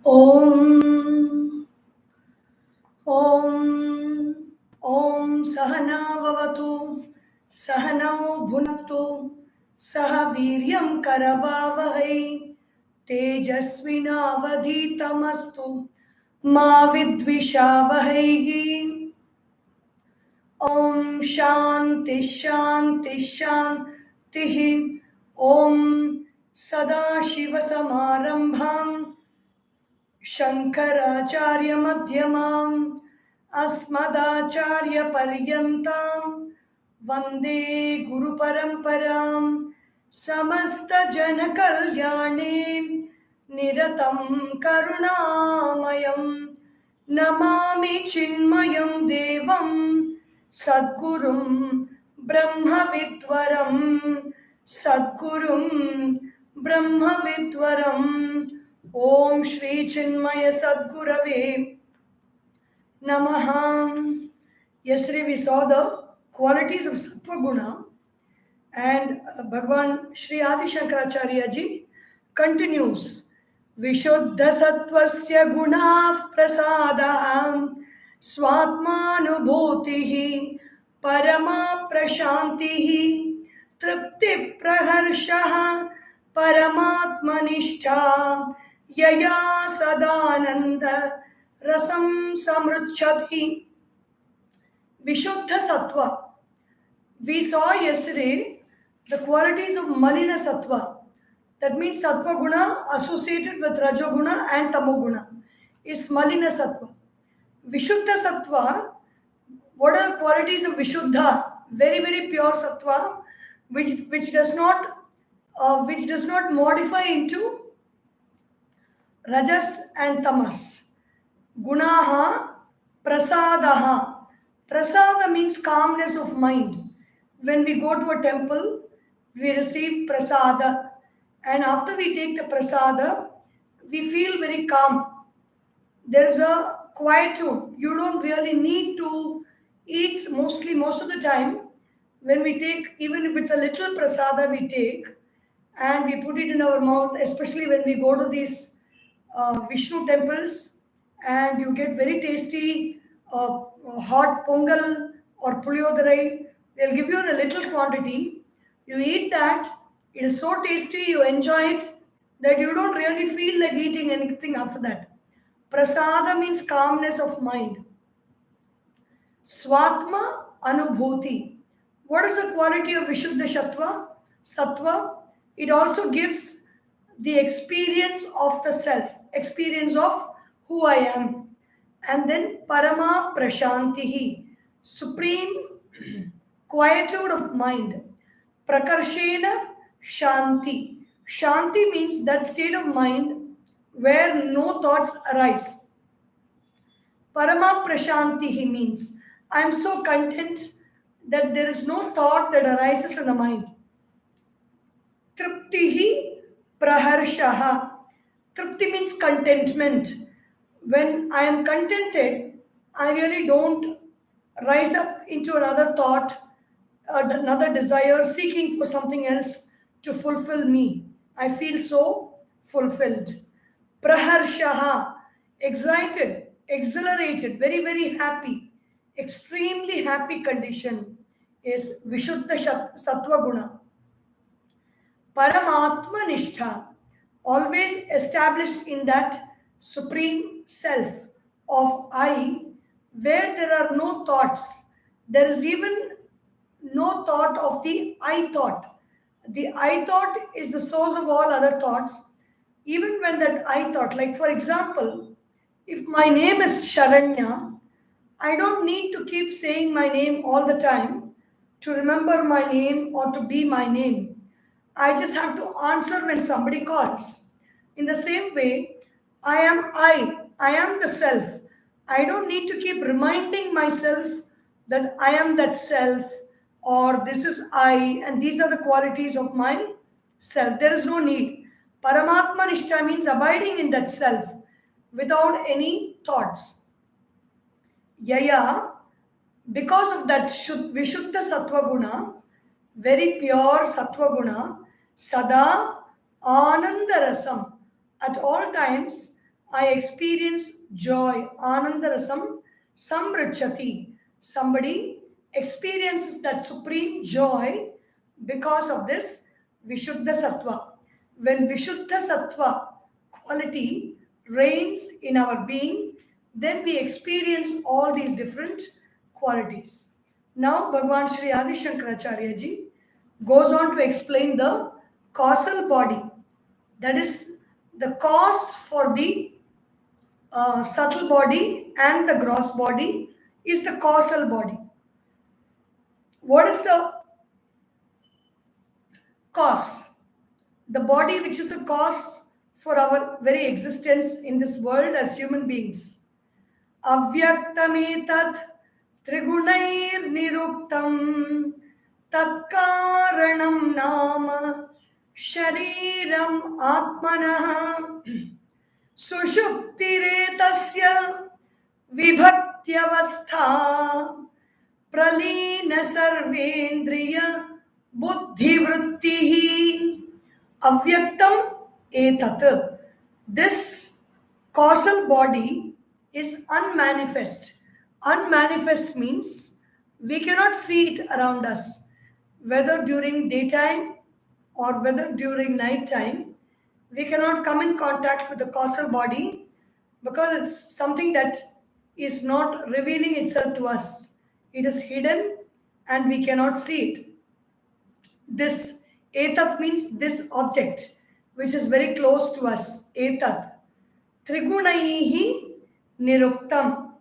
Om Om Om Sahana Vavatu Sahanao Bhunaktu Saha Viryam Karavavahai Tejasvinavadhitamastu Ma Vidvishavahai. Om Shanti Shanti Shanti. Om Sadashiva Samarambham Shankaracharya Madhyamam Asmadacharya Paryantam Vande Guru Paramparam Samasta Jana Kalyane Niratam Karunamayam Namami Chinmayam Devam Sadgurum Brahma Vidwaram Sadgurum Brahma Vidwaram. Om Shri Chinmaya Sadgurave Namaha. Yesterday we saw the qualities of Sattva Guna, and Bhagavan Sri Adisankaracharya ji continues. Vishuddha Sattvasya Gunah Prasadaham Swatmanubhutihi Parama Prashantihi Tripti Praharshaha Paramatmanishta Yaya Sadananda Rasam Samruchati. Vishuddha Sattva. We saw yesterday the qualities of Malina Sattva. That means Sattva Guna associated with Rajoguna and Tamoguna is Malina Sattva. Vishuddha Sattva, what are the qualities of Vishuddha? Very, very pure Sattva, which does not modify into Rajas and Tamas. Gunaha Prasadaha. Prasada means calmness of mind. When we go to a temple, we receive prasada. And after we take the prasada, we feel very calm. There is a quietude. You don't really need to eat most of the time. When we take, even if it's a little prasada we take, and we put it in our mouth, especially when we go to these Vishnu temples, and you get very tasty hot pongal or puliodarai. They'll give you in a little quantity. You eat that. It is so tasty, you enjoy it, that you don't really feel like eating anything after that. Prasada means calmness of mind. Swatma Anubhuti. What is the quality of Vishuddha Sattva? It also gives the experience of the self, experience of who I am. And then Parama Prashantihi, supreme quietude of mind. Prakarshena Shanti. Shanti means that state of mind where no thoughts arise. Parama Prashantihi means I am so content that there is no thought that arises in the mind. Triptihi Praharshaha. Tripti means contentment. When I am contented, I really don't rise up into another thought, another desire, seeking for something else to fulfill me. I feel so fulfilled. Praharshaha, excited, exhilarated, very, very happy, extremely happy condition is Vishuddha Sattva Guna. Paramatma Nishtha, always established in that supreme self of I, where there are no thoughts. There is even no thought of the I thought. The I thought is the source of all other thoughts. Even when that I thought, like for example, if my name is Sharanya, I don't need to keep saying my name all the time to remember my name or to be my name. I just have to answer when somebody calls. In the same way, I am the self. I don't need to keep reminding myself that I am that self, or this is I, and these are the qualities of my self. There is no need. Paramatma Nishtha means abiding in that self without any thoughts. Yaya, because of that Vishuddha Sattva Guna, very pure Sattva Guna, Sada Anandarasam. At all times, I experience joy. Anandarasam samrachati. Somebody experiences that supreme joy because of this Vishuddha Sattva. When Vishuddha Sattva quality reigns in our being, then we experience all these different qualities. Now, Bhagwan Sri Adisankaracharya ji goes on to explain the causal body. That is the cause for the subtle body and the gross body is the causal body. What is the cause? The body which is the cause for our very existence in this world as human beings. Avyaktametat trigunair niruktam tatkaranam nama shariram atmanah sushuptiretasya vibhaktyaवस्था pralina sarvendriya buddhivrittihi avyaktam etat. This causal body is unmanifest. Unmanifest means we cannot see it around us, whether during daytime or whether during night time. We cannot come in contact with the causal body because it's something that is not revealing itself to us. It is hidden and we cannot see it. This etat means this object which is very close to us. Etat. Trigunaihi niruktam.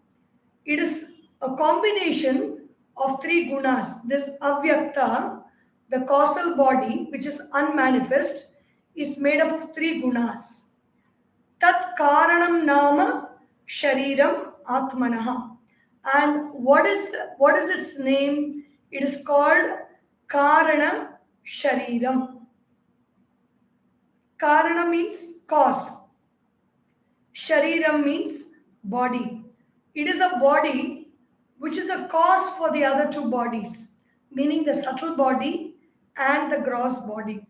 It is a combination of three gunas. This avyakta, the causal body which is unmanifest, is made up of three gunas. Tat karanam nama shariram atmanah. And what is its name? It is called karana shariram. Karana means cause. Shariram means body. It is a body which is the cause for the other two bodies, meaning the subtle body and the gross body.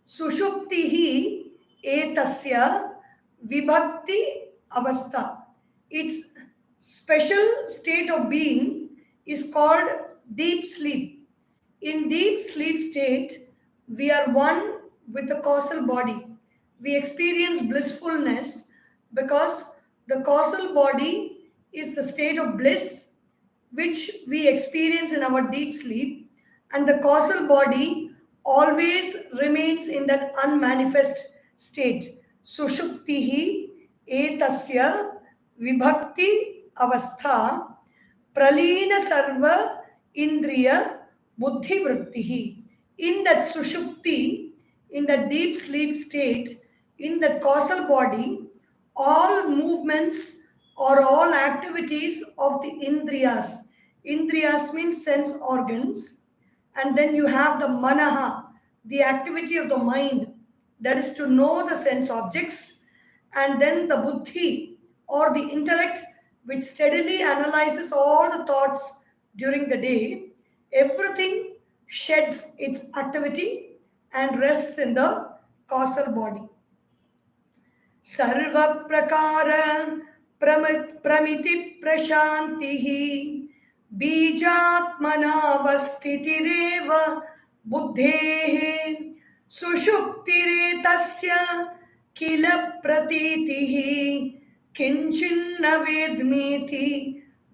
Sushuptihi etasya vibhakti avastha. Its special state of being is called deep sleep. In deep sleep state, we are one with the causal body. We experience blissfulness because the causal body is the state of bliss which we experience in our deep sleep, and the causal body always remains in that unmanifest state. Sushuptihi etasya vibhakti avastha pralina sarva indriya buddhi vrittihi. In that sushupti, in that deep sleep state, in that causal body, all movements or all activities of the indriyas. Indriyas means sense organs. And then you have the manaha, the activity of the mind, that is to know the sense objects. And then the buddhi, or the intellect, which steadily analyzes all the thoughts during the day. Everything sheds its activity and rests in the causal body. Sarva prakara pramiti prashantihi बीजात्मनावस्थितिरेव बुद्धेः सुषुप्तिरेतस्य किल प्रतीतिः किंचिन्न वेद्मीति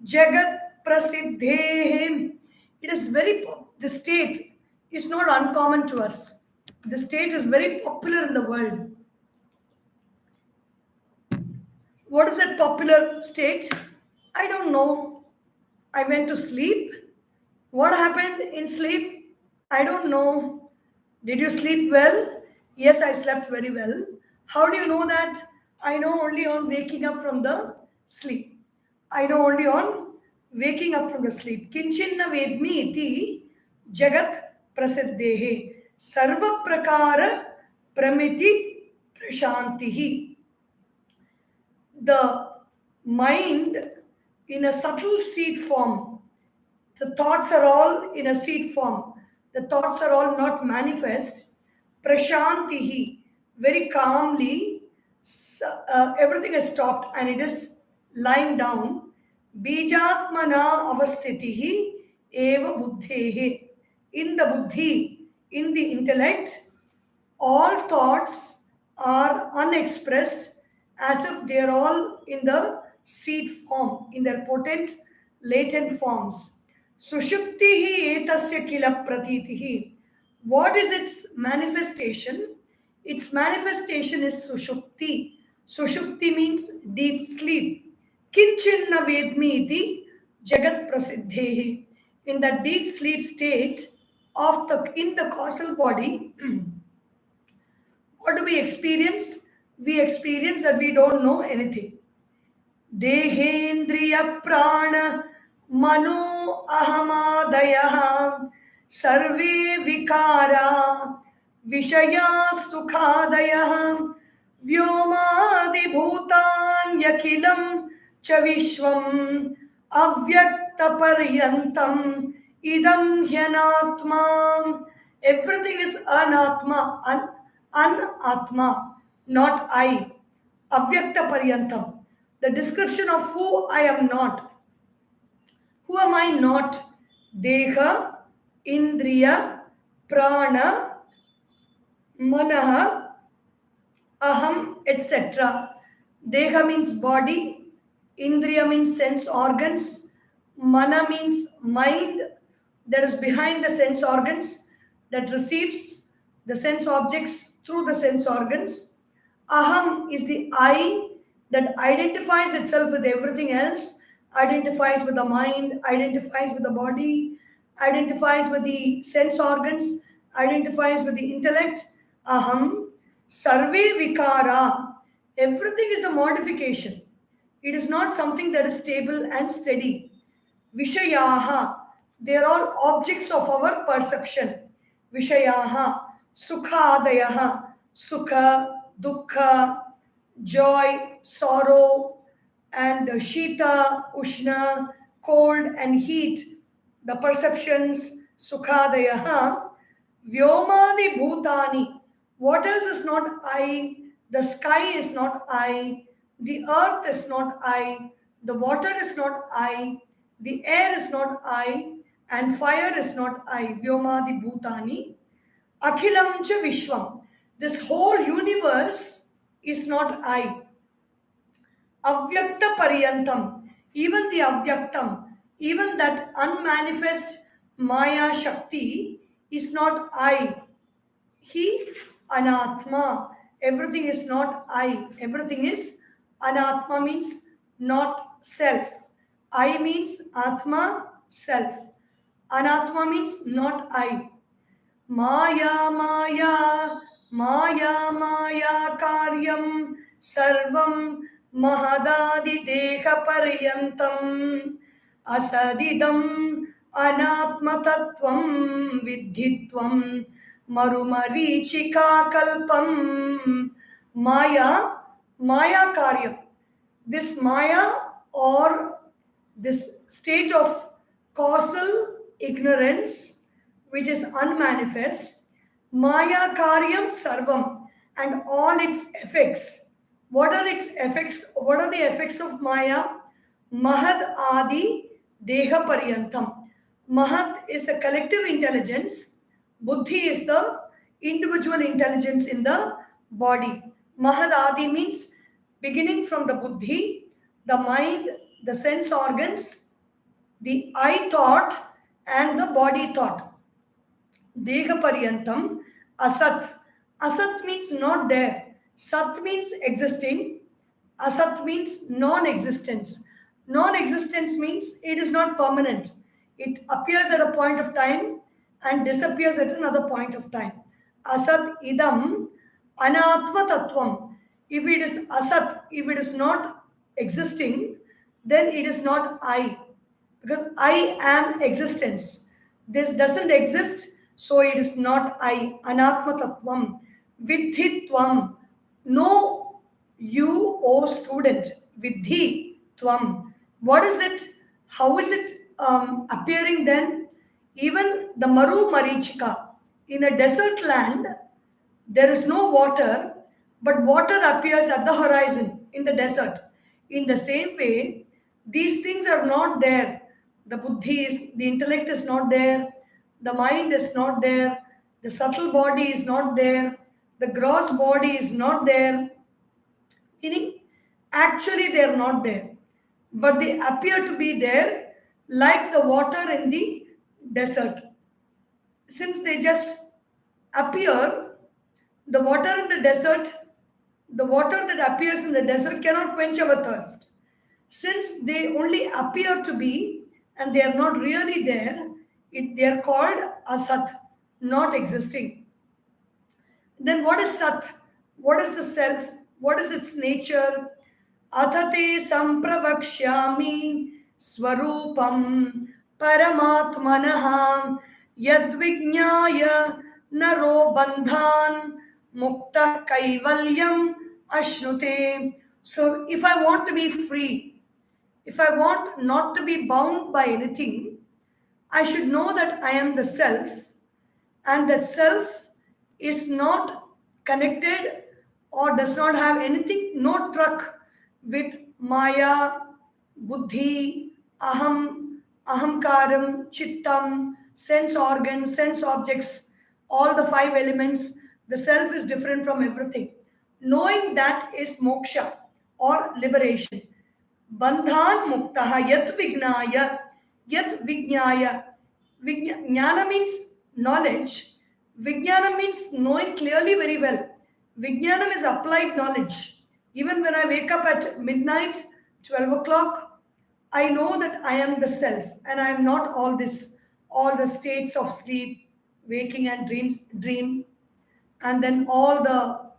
जगत प्रसिद्धेः. It is the state is not uncommon to us. The state is very popular in the world. What is that popular state? I don't know. I went to sleep. What happened in sleep? I don't know. Did you sleep well? Yes, I slept very well. How do you know that? I know only on waking up from the sleep. I know only on waking up from the sleep. Kinchinna vedmi iti jagat prasiddhehe sarva prakara pramiti prashantihi. The mind in a subtle seed form, the thoughts are all in a seed form. The thoughts are all not manifest. Prashantihi, very calmly, So, everything is stopped and it is lying down. Bijatmana avasthitihi eva buddhehe. In the buddhi, in the intellect, all thoughts are unexpressed as if they are all in the seed form, in their potent, latent forms. Sushuptihi etasya kila pratitihi. What is its manifestation? Its manifestation is sushupti. Sushupti means deep sleep. Kinchinna vedmi iti jagat prasiddhehi. In the deep sleep state of the in the causal body, what do we experience? We experience that we don't know anything. Dehendriya prana mano ahamadaya sarve vikara vishaya sukhadaya vyomadi bhutan yakhilam cha vishvam avyakta paryantam idam hyanatma. Everything is anatma, anatma, not I. Avyakta paryantam. The description of who I am not. Who am I not? Deha, Indriya, Prana, Manaha, Aham, etc. Deha means body, Indriya means sense organs, Mana means mind that is behind the sense organs, that receives the sense objects through the sense organs. Aham is the I that identifies itself with everything else, identifies with the mind, identifies with the body, identifies with the sense organs, identifies with the intellect. Aham, sarve vikara. Everything is a modification. It is not something that is stable and steady. Vishayaha, they are all objects of our perception. Vishayaha, sukhadayaha, sukha, dukkha, joy, sorrow, and shita, ushna, cold and heat, the perceptions, sukhadayaha, vyomadi bhutani. What else is not I? The sky is not I, the earth is not I, the water is not I, the air is not I, and fire is not I. Vyomadi bhutani. Akhilam cha vishwam. This whole universe is not I. Avyakta paryantam. Even the avyaktam, even that unmanifest Maya Shakti is not I. He anatma. Everything is not I. Everything is anatma means not self. I means atma, self. Anatma means not I. Maya Maya Maya Maya Karyam Sarvam Mahadadi Deha Paryantam Asadidam Anatma Tattvam Vidhitvam Marumarichika Kalpam. Maya Karyam. This Maya, or this state of causal ignorance which is unmanifest, Maya Karyam Sarvam, and all its effects. What are its effects? What are the effects of Maya? Mahad Adi Deha Paryantam. Mahad is the collective intelligence, Buddhi is the individual intelligence in the body. Mahad Adi means beginning from the Buddhi, the mind, the sense organs, the I thought, and the body thought. Deha Paryantam, Asat. Asat means not there. Sat means existing. Asat means non-existence. Non-existence means it is not permanent. It appears at a point of time and disappears at another point of time. Asat idam anatma tattvam. If it is asat, if it is not existing, then it is not I. Because I am existence. This doesn't exist, so it is not I. Anatma tattvam. Vidhitvam. Know you, O student. Vidhi tvam. What is it? How is it appearing then? Even the Maru Marichika. In a desert land, there is no water, but water appears at the horizon in the desert. In the same way, these things are not there. The buddhi is, the intellect is not there, the mind is not there, the subtle body is not there, the gross body is not there. Meaning, actually, they are not there, but they appear to be there like the water in the desert. Since they just appear, the water in the desert, the water that appears in the desert cannot quench our thirst. Since they only appear to be and they are not really there, they are called asat, not existing. Then what is sat? What is the self? What is its nature? Athate sampravakshyami swarupam paramatmanaham yadvijnaya naro bandhan mukta kaivalyam ashnute. So if I want to be free, if I want not to be bound by anything, I should know that I am the self, and that self is not connected or does not have anything, no truck with Maya, Buddhi, Aham, Ahamkaram, Chittam, sense organs, sense objects, all the five elements. The self is different from everything. Knowing that is moksha or liberation. Bandhan muktaha yat vignaya, yat vignaya. Jnana means knowledge. Vijnana means knowing clearly very well. Vijnanam is applied knowledge. Even when I wake up at midnight, 12 o'clock, I know that I am the self and I am not all this, all the states of sleep, waking and dream, and then all the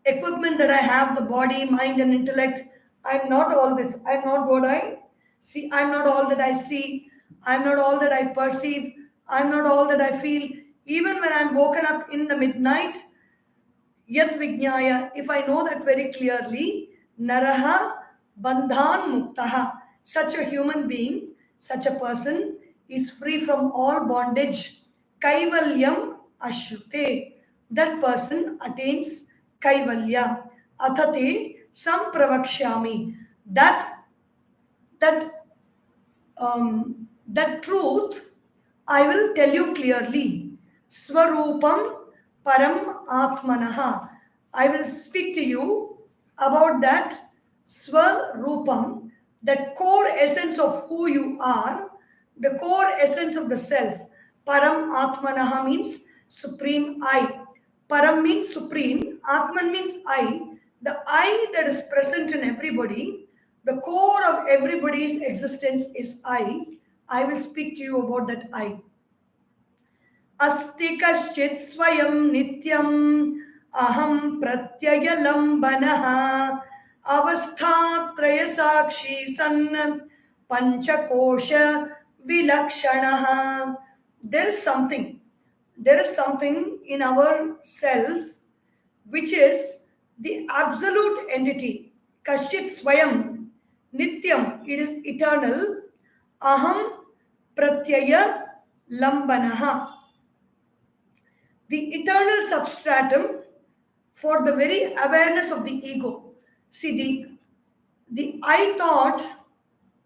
equipment that I have, the body, mind, and intellect. I'm not all this. I'm not what I see. I'm not all that I see. I'm not all that I perceive. I'm not all that I feel. Even when I'm woken up in the midnight, yat vijnaya, if I know that very clearly, naraha bandhan muktaha, such a human being, such a person is free from all bondage. Kaivalyam ashrute, that person attains kaivalya. Athate sampravakshyami, that that truth I will tell you clearly. Swarupam param atmanaha. I will speak to you about that swarupam, that core essence of who you are, the core essence of the self. Param atmanaha means supreme I. Param means supreme, Atman means I. The I that is present in everybody, the core of everybody's existence is I. I will speak to you about that I. Asti kaschit swayam nityam aham pratyaya lambanaha avasthatraya sakshi san panchakosha vilakshanaha. There is something in our self which is the absolute entity. Kashchit Swayam, Nityam, it is eternal. Aham Pratyaya Lambanaha, the eternal substratum for the very awareness of the ego. See, the I thought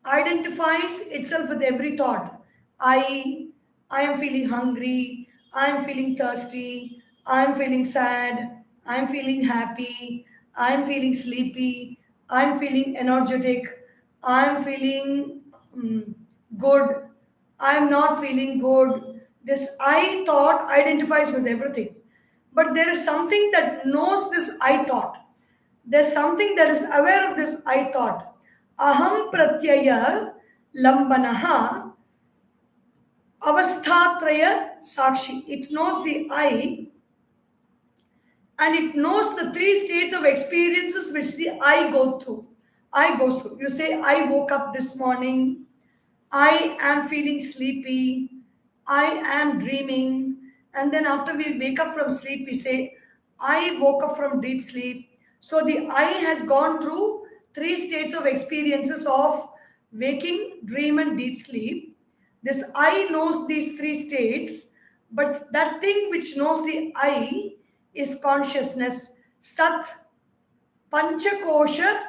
identifies itself with every thought. I am feeling hungry, I am feeling thirsty, I am feeling sad, I am feeling happy, I am feeling sleepy, I am feeling energetic, I am feeling good, I am not feeling good. This I thought identifies with everything. But there is something that knows this I thought. There's something that is aware of this I thought. Aham pratyaya lambanaha avasthatraya sakshi. It knows the I, and it knows the three states of experiences which the I goes through. You say, I woke up this morning, I am feeling sleepy, I am dreaming, and then after we wake up from sleep, we say, I woke up from deep sleep. So the I has gone through three states of experiences of waking, dream, and deep sleep. This I knows these three states, but that thing which knows the I is consciousness. Sat Panchakosha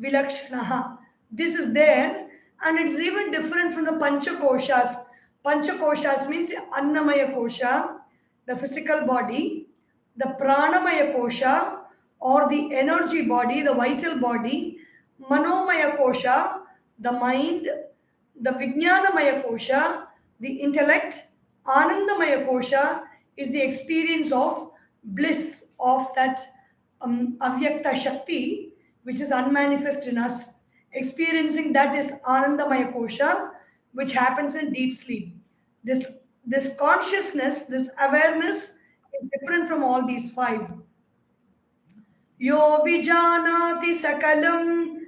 Vilakshanaha. This is there, and it's even different from the Panchakoshas. Panchakoshas means Annamaya Kosha, the physical body, the Pranamaya Kosha, or the energy body, the vital body, Manomaya Kosha, the mind, the Vijnanamaya Kosha, the intellect, Anandamaya Kosha is the experience of bliss of that avyakta shakti, which is unmanifest in us. Experiencing that is Anandamaya Kosha, which happens in deep sleep. This consciousness, this awareness is different from all these five. Yo vijanati sakalam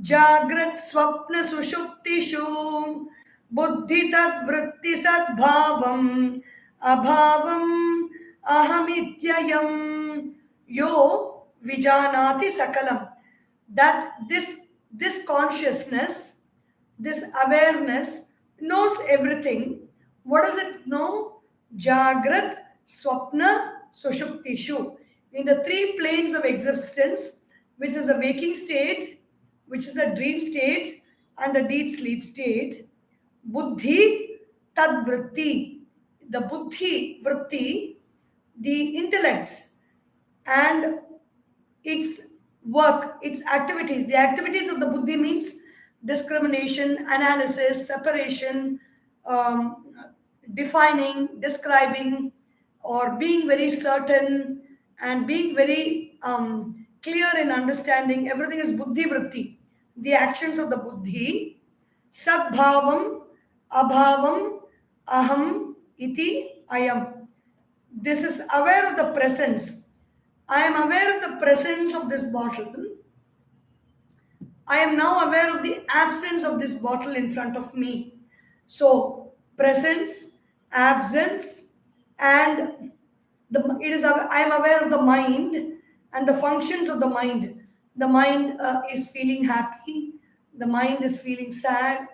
jagrat swapna sushuptishu buddhi tad vritti sadbhavam abhavam ahamityayam. Yo vijanati sakalam. That this consciousness, this awareness knows everything. What does it know? Jagrat, Swapna, Sushuptishu. In the three planes of existence, which is the waking state, which is a dream state, and the deep sleep state, Buddhi, Tadvritti. The Buddhi, Vritti, the intellect, and its work, its activities. The activities of the buddhi means discrimination, analysis, separation, defining, describing, or being very certain and being very clear in understanding. Everything is buddhi vritti. The actions of the buddhi, sadbhavam, abhavam, aham, iti, ayam. This is aware of the presence. I am aware of the presence of this bottle. I am now aware of the absence of this bottle in front of me. So, presence, absence, and I am aware of the mind and the functions of the mind. The mind is feeling happy. The mind is feeling sad.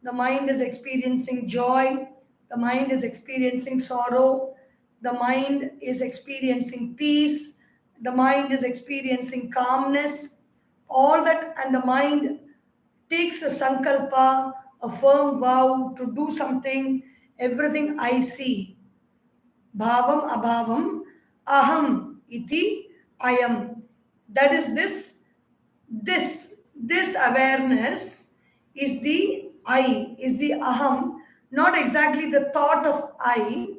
The mind is experiencing joy. The mind is experiencing sorrow. The mind is experiencing peace. The mind is experiencing calmness. All that, and the mind takes a sankalpa, a firm vow to do something. Everything I see. Bhavam, abhavam, aham, iti, ayam. That is this awareness is the I, is the aham, not exactly the thought of I,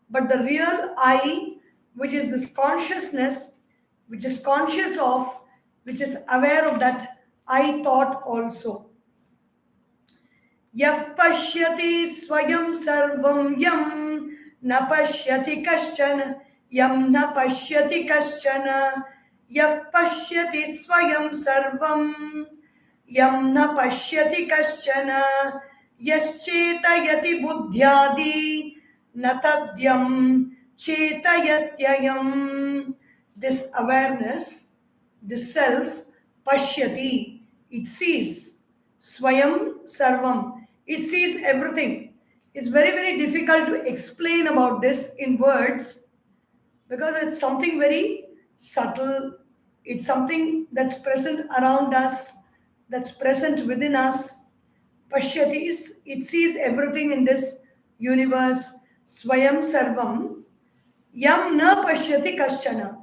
but the real I, which is this consciousness, which is conscious of, which is aware of that I thought also. Yav pashyati swayam sarvam yam na pashyati kaschana yam na pashyati kaschana yav pashyati swayam sarvam yam na pashyati kaschana yaschetayati buddhyadi na tadyam chetayatyayam. This awareness, this self, pashyati, it sees. Swayam sarvam, it sees everything. It's very, very difficult to explain about this in words because it's something very subtle. It's something that's present around us, that's present within us. Pashyati is, it sees everything in this universe. Swayam sarvam, yam na pashyati kaschana.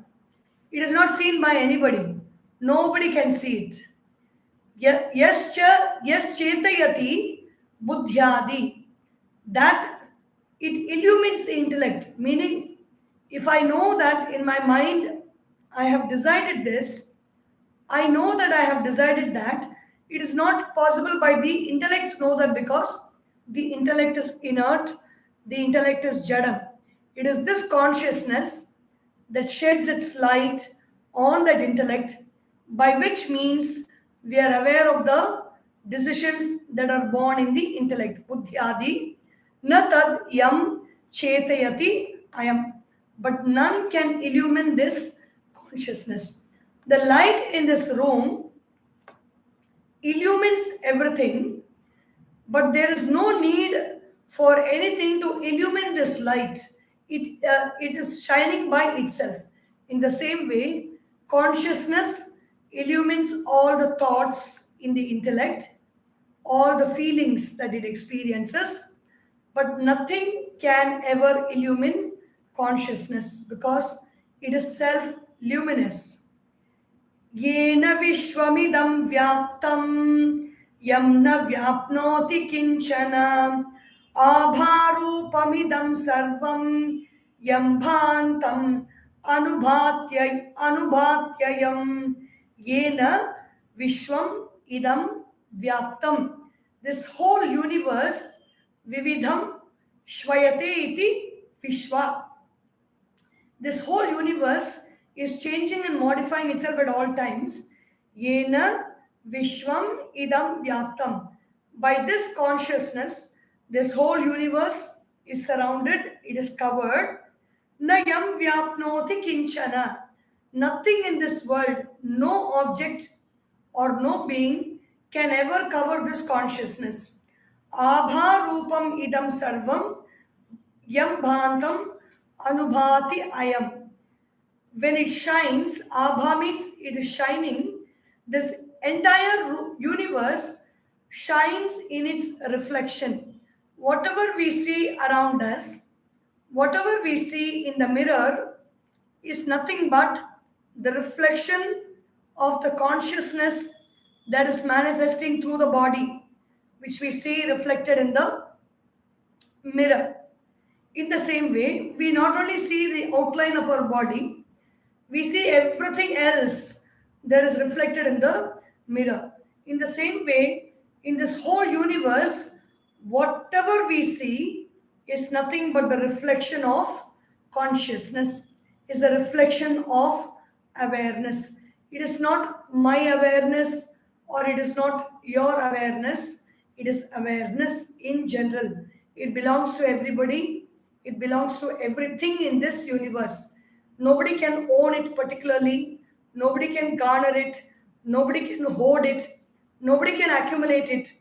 It is not seen by anybody. Nobody can see it. Yes chetayati buddhyadi. That it illumines the intellect. Meaning, if I know that in my mind I have decided this, I know that I have decided that, it is not possible by the intellect to know that because the intellect is inert, the intellect is jadam. It is this consciousness that sheds its light on that intellect, by which means we are aware of the decisions that are born in the intellect. Buddhyadi na tad yam chetayati ayam. But none can illumine this consciousness. The light in this room illumines everything, but there is no need for anything to illumine this light. It is shining by itself. In the same way, Consciousness illumines all the thoughts in the intellect, all the feelings that it experiences, but nothing can ever illumine consciousness because it is self luminous. येन विश्वमिदं व्याप्तं यं न व्याप्नोति किंचन आभारूपमिदं सर्वं यं भान्तम् अनुभात्ययं येन विश्वम idam vyaptam. This whole universe, vividham shvayate iti vishva. This whole universe is changing and modifying itself at all times. Yena vishwam idam vyaptam. By this consciousness, this whole universe is surrounded, it is covered. Nayam vyapnoti kinchana. Nothing in this world, no object or no being can ever cover this consciousness. Abha rupam idam sarvam yam bhantam anubhati ayam. When it shines, abha means it is shining. This entire universe shines in its reflection. Whatever we see around us, whatever we see in the mirror is nothing but the reflection of the consciousness that is manifesting through the body, which we see reflected in the mirror. In the same way, we not only see the outline of our body, we see everything else that is reflected in the mirror. In the same way, in this whole universe, whatever we see is nothing but the reflection of consciousness, is the reflection of awareness. It is not my awareness or it is not your awareness. It is awareness in general. It belongs to everybody. It belongs to everything in this universe. Nobody can own it particularly. Nobody can garner it. Nobody can hoard it. Nobody can accumulate it.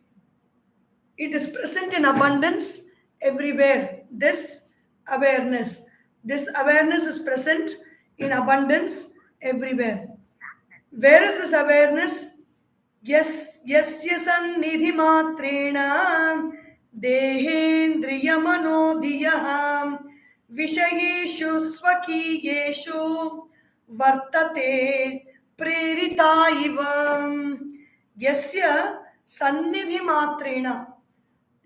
It is present in abundance everywhere. This awareness is present in abundance everywhere. Where is this awareness? Yes, sannidhi matrena dehendriya manodiyah vishayeshu swakiyeshu vartate prerita iva. Yasya sannidhi matrena.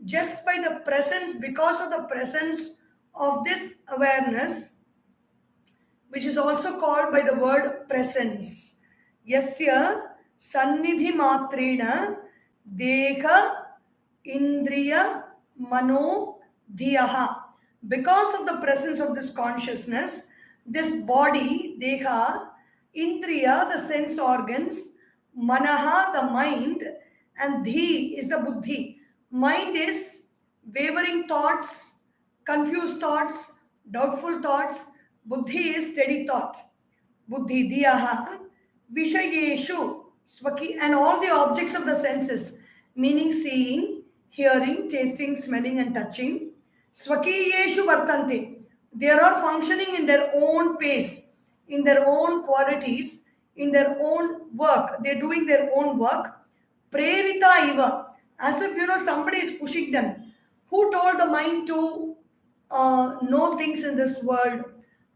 Just by the presence, because of the presence of this awareness, which is also called by the word presence. Yasya sannidhi matrena deha indriya mano dhiyaha. Because of the presence of this consciousness, this body, deha, indriya, the sense organs, manaha, the mind, and dhi is the buddhi. Mind is wavering thoughts, confused thoughts, doubtful thoughts. Buddhi is steady thought. Buddhi diyaha vishayeshu swaki, and all the objects of the senses, meaning seeing, hearing, tasting, smelling and touching. Swakiyeshu vartante. They are functioning in their own pace, in their own qualities, in their own work. They're doing their own work. Prerita iva. As if, somebody is pushing them. Who told the mind to know things in this world?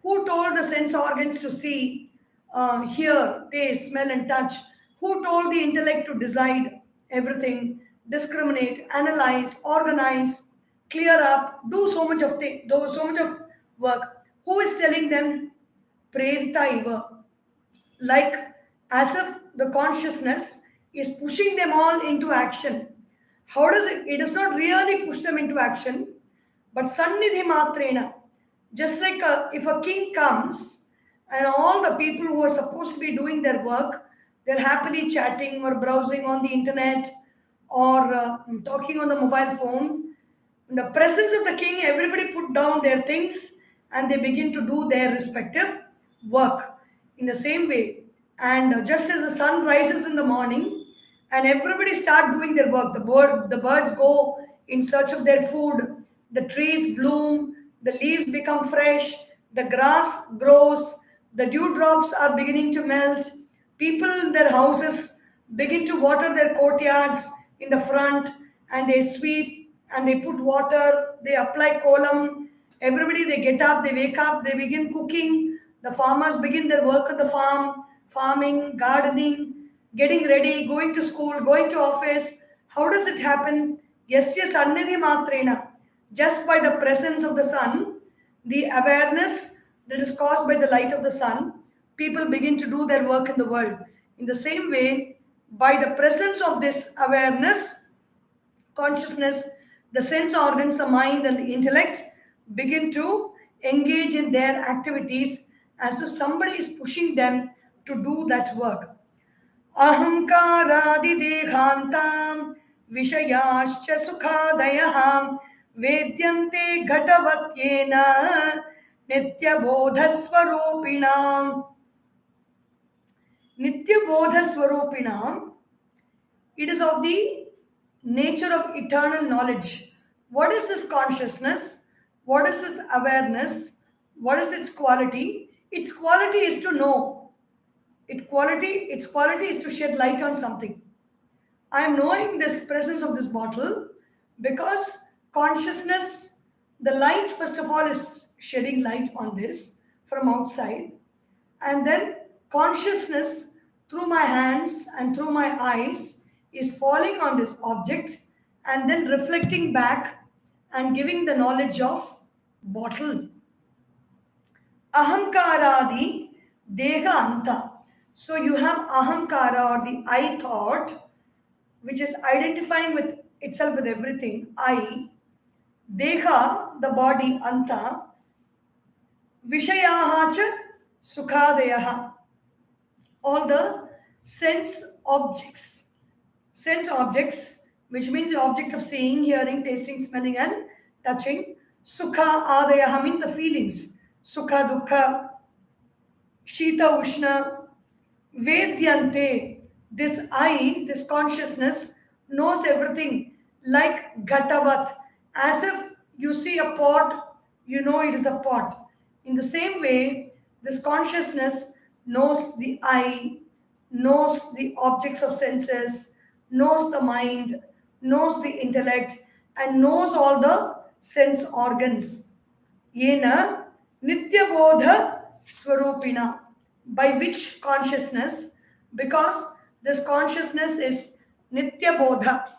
Who told the sense organs to see, hear, taste, smell and touch? Who told the intellect to decide everything, discriminate, analyze, organize, clear up, do so much of work? Who is telling them? Prerita iva. Like as if the consciousness is pushing them all into action. How does it? It does not really push them into action, but sannidhi matrena. Just like if a king comes and all the people who are supposed to be doing their work, they're happily chatting or browsing on the internet or talking on the mobile phone. In the presence of the king, everybody put down their things and they begin to do their respective work. In the same way, and just as the sun rises in the morning, and everybody start doing their work. The birds go in search of their food. The trees bloom. The leaves become fresh. The grass grows. The dewdrops are beginning to melt. People in their houses begin to water their courtyards in the front, and they sweep and they put water, they apply kolam. Everybody, they get up, they wake up, they begin cooking. The farmers begin their work on the farm, farming, gardening, getting ready, going to school, going to office. How does it happen? Yasya sannidhi matrena. Just by the presence of the sun, the awareness that is caused by the light of the sun, people begin to do their work in the world. In the same way, by the presence of this awareness, consciousness, the sense organs, the mind, and the intellect begin to engage in their activities as if somebody is pushing them to do that work. Ahamkaradidehantam Vishayascha Sukhadayaham Vedyante Ghatavatyena Nityabodhaswarupinam. Nityabodhaswarupinam, it is of the nature of eternal knowledge. What is this consciousness? What is this awareness? What is its quality? Its quality is to know. Its quality is to shed light on something. I am knowing this presence of this bottle because consciousness, the light first of all is shedding light on this from outside, and then consciousness through my hands and through my eyes is falling on this object and then reflecting back and giving the knowledge of bottle. Ahamkaradi deha anta. So you have ahamkara, or the I thought, which is identifying with itself with everything. I, deha, the body, anta, vishayaha cha sukhadayaha, all the sense objects, which means the object of seeing, hearing, tasting, smelling, and touching. Sukha adayaha means the feelings. Sukha, dukkha, shita, ushna. Vedyante, this I, this consciousness, knows everything like Ghatavat. As if you see a pot, you know it is a pot. In the same way, this consciousness knows the I, knows the objects of senses, knows the mind, knows the intellect, and knows all the sense organs. Yena Nityabodha Swarupina. By which consciousness? Because this consciousness is Nityabodha.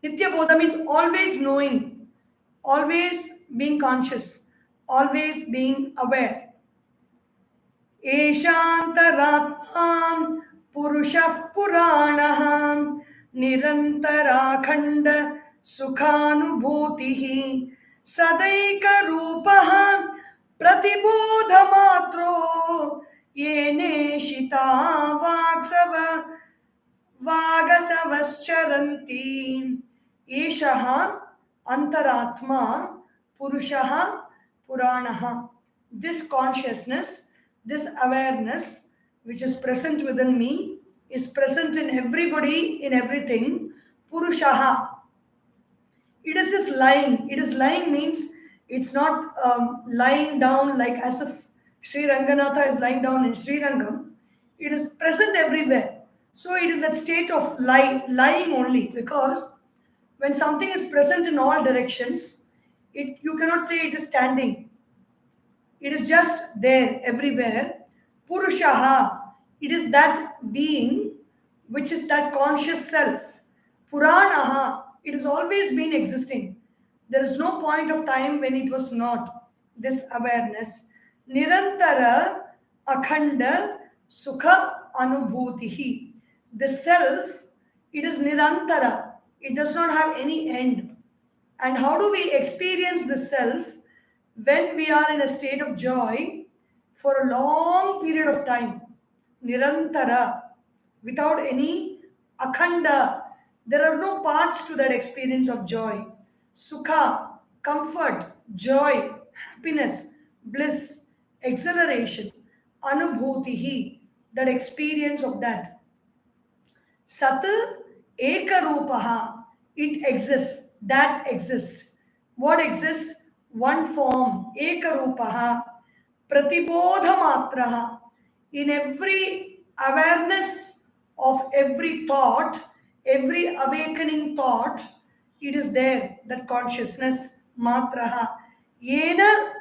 Nityabodha means always knowing, always being conscious, always being aware. Eshantaratmam Purushah Puranaham Nirantarakhanda Sukhanubhutihi Sadaika Rupaham Pratibodhamatro Yeneshita Vagasavascharanti. Eshaha Antaratma Purushaha Puranaha. This consciousness, this awareness which is present within me, is present in everybody, in everything. Purushaha. It is just lying. It is lying means it's not lying down like as if Sri Ranganatha is lying down in Sri Rangam. It is present everywhere. So it is that state of lying only, because when something is present in all directions, you cannot say it is standing. It is just there everywhere. Purushaha, it is that being which is that conscious self. Puranaha, it has always been existing. There is no point of time when it was not. This awareness. Nirantara akhanda sukha anubhutihi. The self, it is nirantara. It does not have any end. And how do we experience the self? When we are in a state of joy for a long period of time. Nirantara, without any akhanda. There are no parts to that experience of joy. Sukha, comfort, joy, happiness, bliss, exhilaration. Anubhutihi, that experience of that. Sat ekarupaha, it exists, that exists. What exists? One form, ekarupaha. pratibodha matraha. In every awareness of every thought, every awakening thought, it is there, that consciousness, matraha. Yena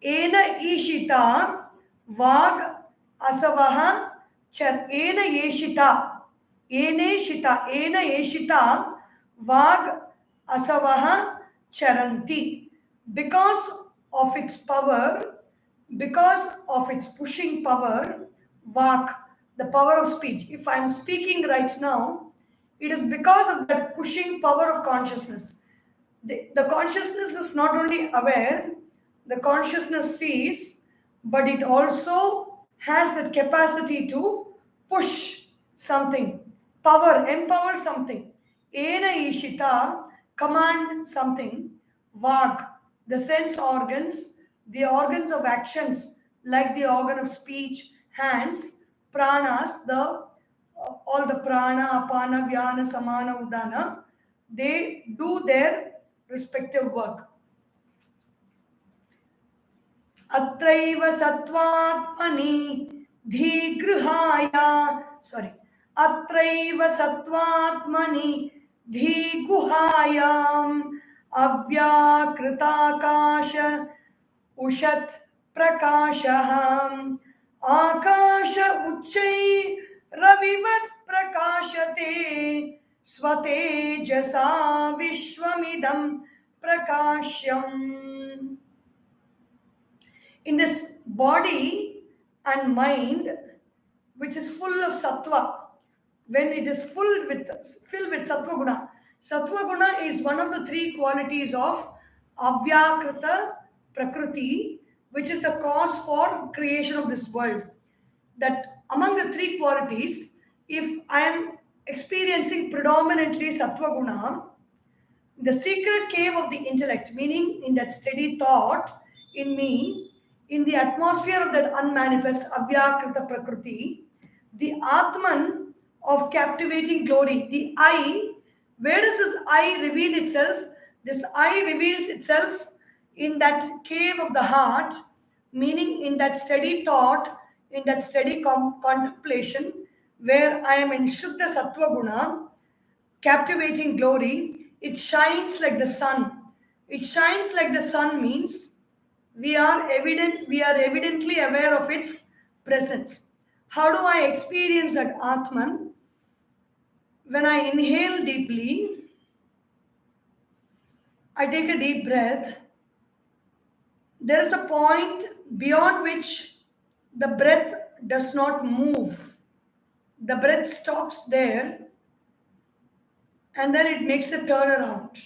Ena ishita vag asavaha char ena yeshita ena yeshita vag asavaha charanti. Because of its power, because of its pushing power, vak, the power of speech. If I am speaking right now, it is because of that pushing power of consciousness. The consciousness is not only aware, the consciousness sees, but it also has that capacity to push something, power, empower something. Ena ishita, command something. Vag, the sense organs, the organs of actions, like the organ of speech, hands, pranas, the all the prana, apana, vyana, samana, udana, they do their respective work. अत्रैव सत्त्वात्मनि धीगृहाया sorry अत्रैव सत्त्वात्मनि धीगुहायाम् अव्याकृताकाश उषत् प्रकाशः आकाश उच्चै रविवत् प्रकाशते स्वतेजसा विश्वमिदं प्रकाश्यम्. In this body and mind, which is full of sattva, when it is filled with sattva guna. Sattva guna is one of the three qualities of avyakrita prakriti, which is the cause for creation of this world. That among the three qualities, if I am experiencing predominantly sattva guna, the secret cave of the intellect, meaning in that steady thought in me, in the atmosphere of that unmanifest avyakrita prakriti, the Atman of captivating glory, the I, where does this I reveal itself? This I reveals itself in that cave of the heart, meaning in that steady thought, in that steady contemplation, where I am in Shuddha Sattva Guna, captivating glory. It shines like the sun. It shines like the sun means we are evidently aware of its presence. How do I experience that Atman? When I inhale deeply, I take a deep breath. There is a point beyond which the breath does not move. The breath stops there and then it makes a turnaround.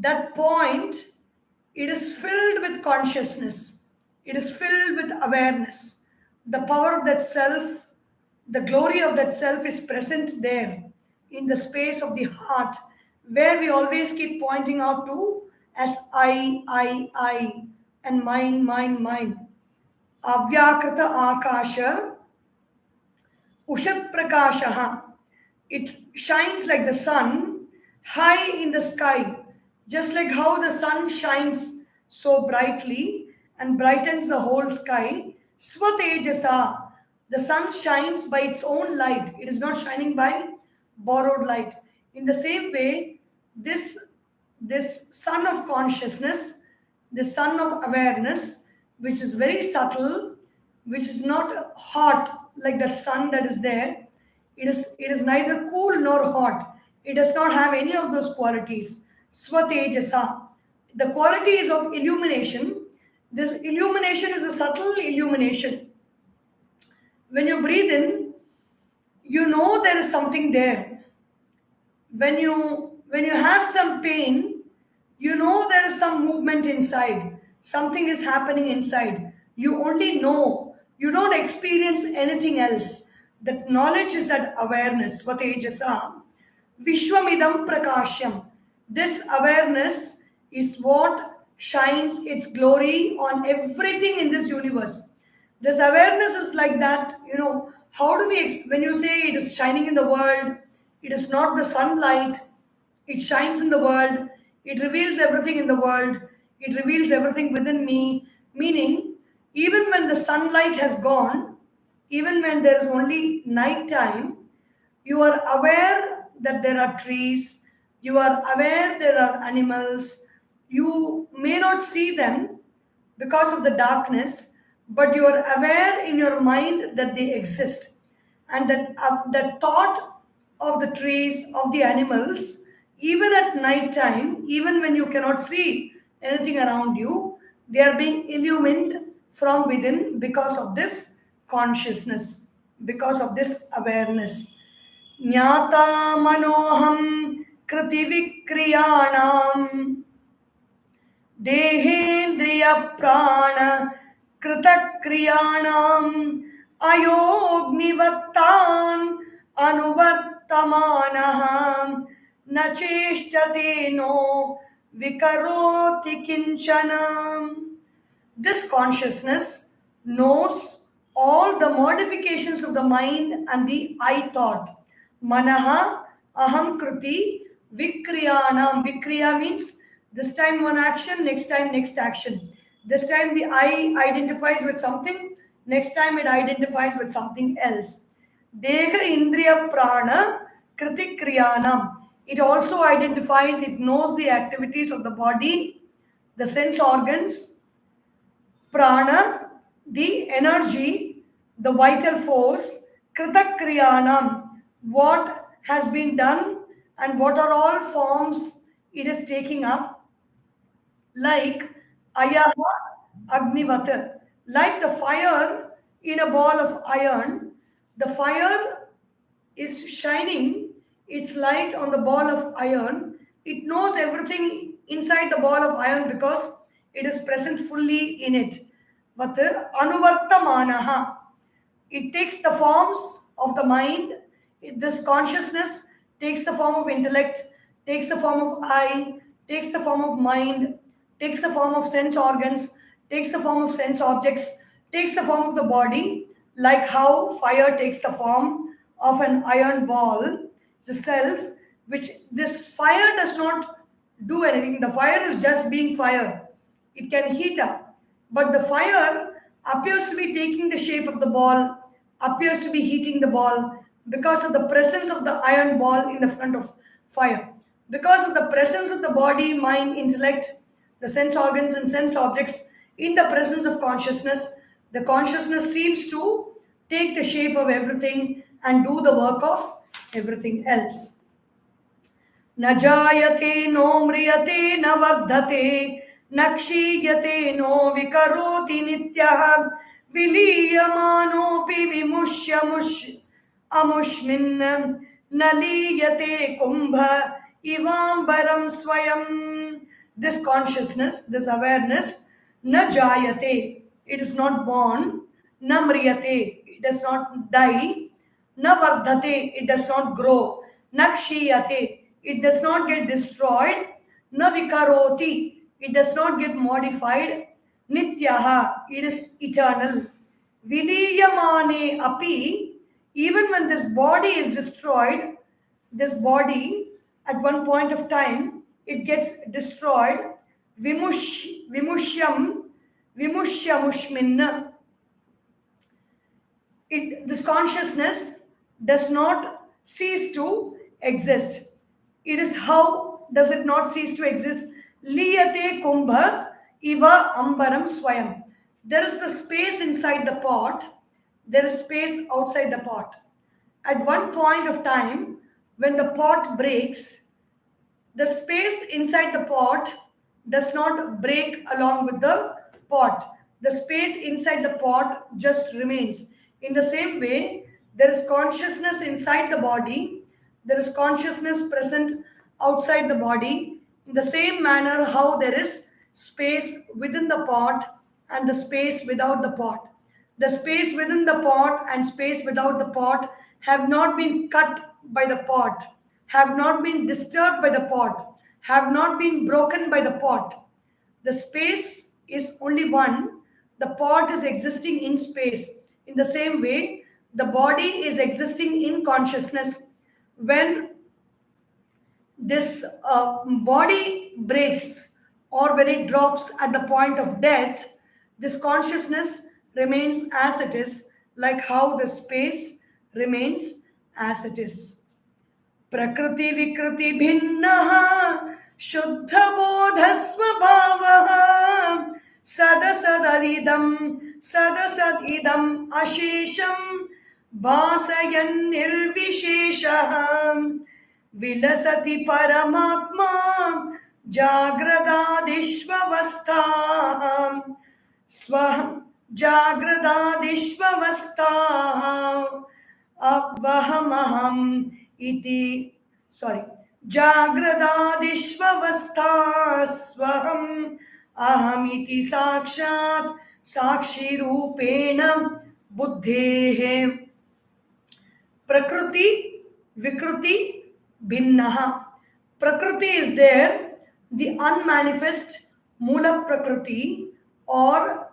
That point, it is filled with consciousness. It is filled with awareness. The power of that self, the glory of that self is present there in the space of the heart, where we always keep pointing out to as I, and mine. Avyakrita akasha, ushat prakashaha. It shines like the sun high in the sky. Just like how the sun shines so brightly and brightens the whole sky, Swatejasa, the sun shines by its own light. It is not shining by borrowed light. In the same way, this sun of consciousness, this sun of awareness, which is very subtle, which is not hot like the sun that is there, it is neither cool nor hot. It does not have any of those qualities. Swatejasa. The qualities of illumination. This illumination is a subtle illumination. When you breathe in, you know there is something there. When you have some pain, you know there is some movement inside. Something is happening inside. You only know. You don't experience anything else. That knowledge is that awareness. Swatejasa. Vishwamidam prakashyam. This awareness is what shines its glory on everything in this universe. This awareness is like that, how do we, when you say it is shining in the world, it is not the sunlight, it shines in the world, it reveals everything in the world, it reveals everything within me, meaning Even when the sunlight has gone, even when there is only night time, you are aware that there are trees, you are aware there are animals. You may not see them because of the darkness, but you are aware in your mind that they exist. And that thought of the trees, of the animals, even at night time, even when you cannot see anything around you, they are being illumined from within because of this consciousness, because of this awareness. ज्ञाता मनोहम कृति विक्रियाणाम देहेन्द्रिय प्राण कृतक्रियाणाम अयोग्निवत्तान अनुवर्तमानः न चेष्टते नो विकरोति किंचन. This consciousness knows all the modifications of the mind and the I thought. Manaha, aham kruti, vikriyanam. Vikriya means this time one action, next time next action. This time the I identifies with something, next time it identifies with something else. Deha indriya prana kriti kriyanam. It also identifies, it knows the activities of the body, the sense organs, prana, the energy, the vital force, kritakriyanam, what has been done and what are all forms it is taking up, like ayaha agnivat, like the fire in a ball of iron. The fire is shining its light on the ball of iron. It knows everything inside the ball of iron because it is present fully in it. But anuvartamanaha, it takes the forms of the mind. This consciousness takes the form of intellect, takes the form of I, takes the form of mind, takes the form of sense organs, takes the form of sense objects, takes the form of the body, like how fire takes the form of an iron ball, the self, which this fire does not do anything. The fire is just being fire. It can heat up. But the fire appears to be taking the shape of the ball, appears to be heating the ball because of the presence of the iron ball in the front of fire. Because of the presence of the body, mind, intellect, the sense organs and sense objects in the presence of consciousness, the consciousness seems to take the shape of everything and do the work of everything else. न जायते no म्रियते न वर्धते न क्षीयते no विकरोति नित्यः विलीयमानोऽपि अमुष्मिन् न लीयते कुम्भ इवाम्बरं स्वयं. This consciousness, this awareness, न जायते, it is not born, न म्रियते, it does not die, न वर्धते, it does not grow, न क्षीयते, it does not get destroyed, na vikaroti, it does not get modified, nityaha, it is eternal, viliyamane api, even when this body is destroyed, this body at one point of time it gets destroyed, vimushyamushminna, this consciousness does not cease to exist. It is how does it not cease to exist? Liyate kumbha iva ambaram swayam. There is a space inside the pot. There is space outside the pot. At one point of time, when the pot breaks, the space inside the pot does not break along with the pot. The space inside the pot just remains. In the same way, there is consciousness inside the body. There is consciousness present outside the body. In the same manner how there is space within the pot and the space without the pot. The space within the pot and space without the pot have not been cut by the pot, have not been disturbed by the pot, have not been broken by the pot. The space is only one. The pot is existing in space. In the same way, the body is existing in consciousness. When this body breaks or when it drops at the point of death, This consciousness remains as it is, like how the space remains as it is. Prakriti Vikriti Bhinnaha Shuddha Bodha Swabhavaha Sadasadidam Ashesham Bhasayan Nirvisheshaham Vilasati Paramatma Jagradadishvavastham Swaham Jagradadishvavastham Abvahamaham iti Jagradadishvavastha swaham aham iti sakshat sakshi rupena buddhehe. Prakriti Vikruti Bhinnaha. Prakriti is there, the unmanifest Mula Prakriti, or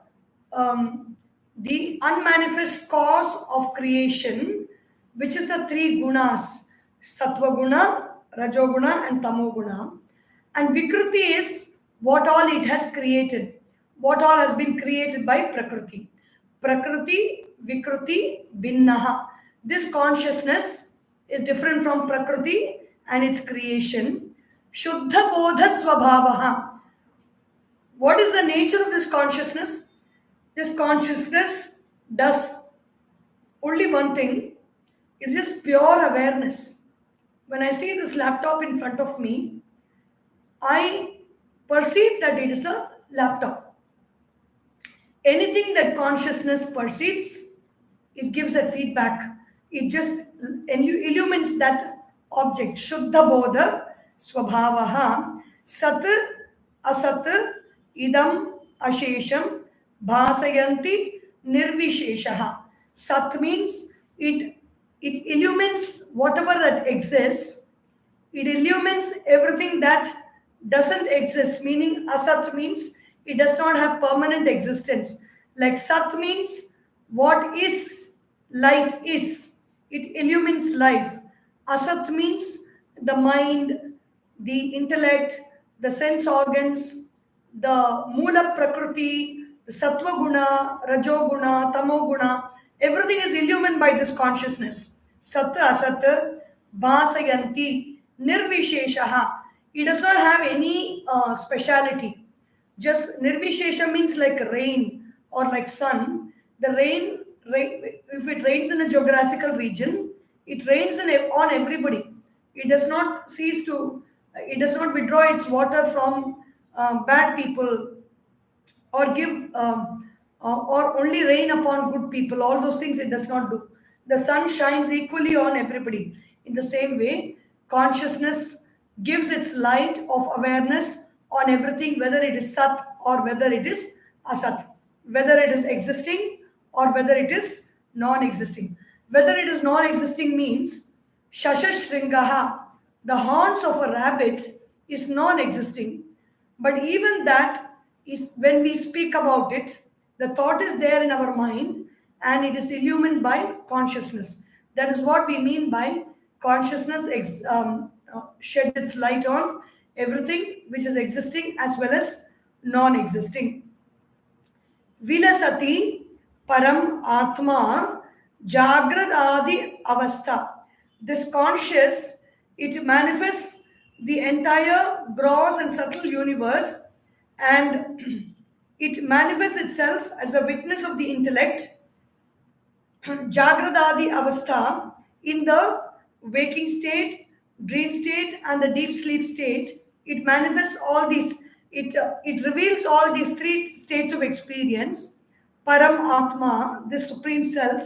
the unmanifest cause of creation, which is the three gunas, Sattva Guna, Rajoguna and Tamoguna. And Vikruti is what all it has created, what all has been created by Prakriti. Prakriti, Vikruti, Bhinnaha. This consciousness is different from Prakriti and its creation. Shuddha Bodha Swabhavaha. What is the nature of this consciousness? This consciousness does only one thing. It is pure awareness. When I see this laptop in front of me, I perceive that it is a laptop. Anything that consciousness perceives, it gives a feedback. It just illumines that object. Shuddha Bodha Swabhavaha Sat Asat Idam Ashesham Bhasayanti Nirvisheshaha. Sat means it illumines whatever that exists. It illumines everything that doesn't exist, meaning Asat means it does not have permanent existence. Like Sat means what is, life is. It illumines life. Asat means the mind, the intellect, the sense organs, the Mula Prakriti, the Sattva Guna, Rajoguna, Tamoguna. Everything is illumined by this consciousness. Sat Asat Bhasayanti Nirvisheshaha. It does not have any speciality. Just Nirvishesha means like rain or like sun. The rain, if it rains in a geographical region, it rains on everybody. It does not it does not withdraw its water from bad people, or give or only rain upon good people. All those things it does not do. The sun shines equally on everybody. In the same way, consciousness gives its light of awareness on everything, whether it is Sat or whether it is Asat, whether it is existing or whether it is non-existing. Whether it is non-existing means Shasha Shringaha, the horns of a rabbit, is non-existing. But even that is, when we speak about it, the thought is there in our mind and it is illumined by consciousness. That is what we mean by consciousness sheds its light on everything which is existing as well as non-existing. Vilasati Param Atma Jagrad Adi Avastha. This conscious, it manifests the entire gross and subtle universe, and it manifests itself as a witness of the intellect, Jagradadi Avastha, in the waking state, dream state, and the deep sleep state. It manifests all these, it reveals all these three states of experience. Param Atma, the Supreme Self.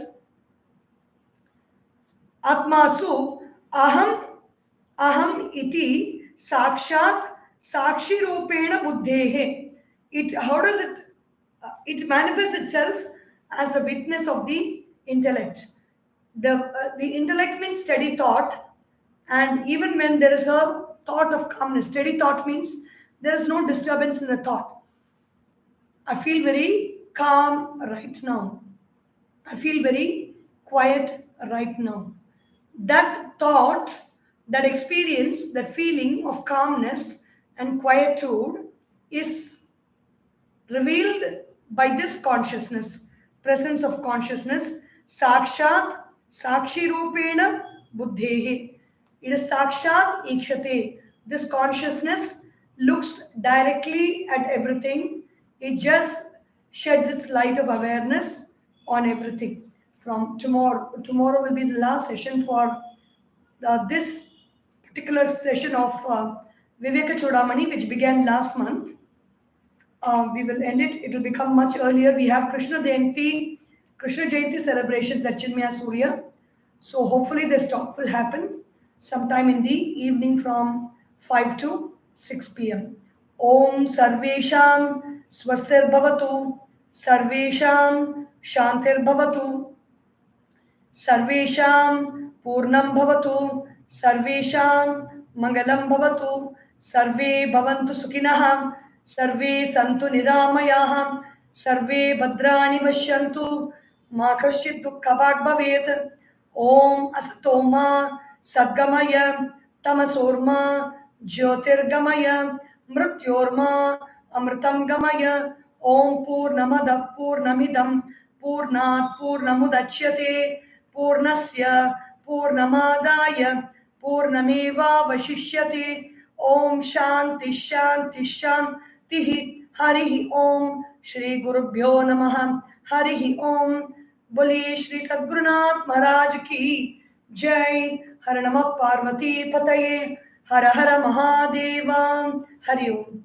Atmasu aham iti sakshat sakshi rupena buddhehe. How does it? It manifests itself as a witness of the intellect. The intellect means steady thought, and even when there is a thought of calmness, steady thought means there is no disturbance in the thought. I feel very calm right now. I feel very quiet right now. That thought, that experience, that feeling of calmness and quietude is revealed by this consciousness, presence of consciousness, sakshat, sakshi rupena buddhehi. It is sakshat ikshate. This consciousness looks directly at everything. It just sheds its light of awareness on everything. From tomorrow will be the last session for this particular session of Vivekachoodamani, which began last month. We will end it. It will become much earlier. We have Krishna Jayanti celebrations at Chinmaya Surya. So hopefully this talk will happen sometime in the evening from 5 to 6 p.m. Om Sarvesham Swastir Bhavatu Sarvesham Shantir Bhavatu Sarvesham Purnam Bhavatu Sarvesham Mangalam Bhavatu Sarve Bhavantu Sukhinah Sarve Santu Niramayah Sarve Bhadrani Pashyantu Ma Kaschit Dukkhabhag Bhavet Om Asatoma Sadgamaya Tamasorma Jyotirgamaya Mrityorma Amritam Gamaya Om Purnamadav Purnamidam Purnat Purnamudachyate Purnasya Purnamadaya Purnameva Vashishyate Om Shanti Shanti Shanti Harihi Om Shri Gurubhyo Namaha Harihi Om Boli Shri Sadgurunath Maharaj Ki Jai Har Namah Parvati Pataye Har Har Mahadeva Hari Om.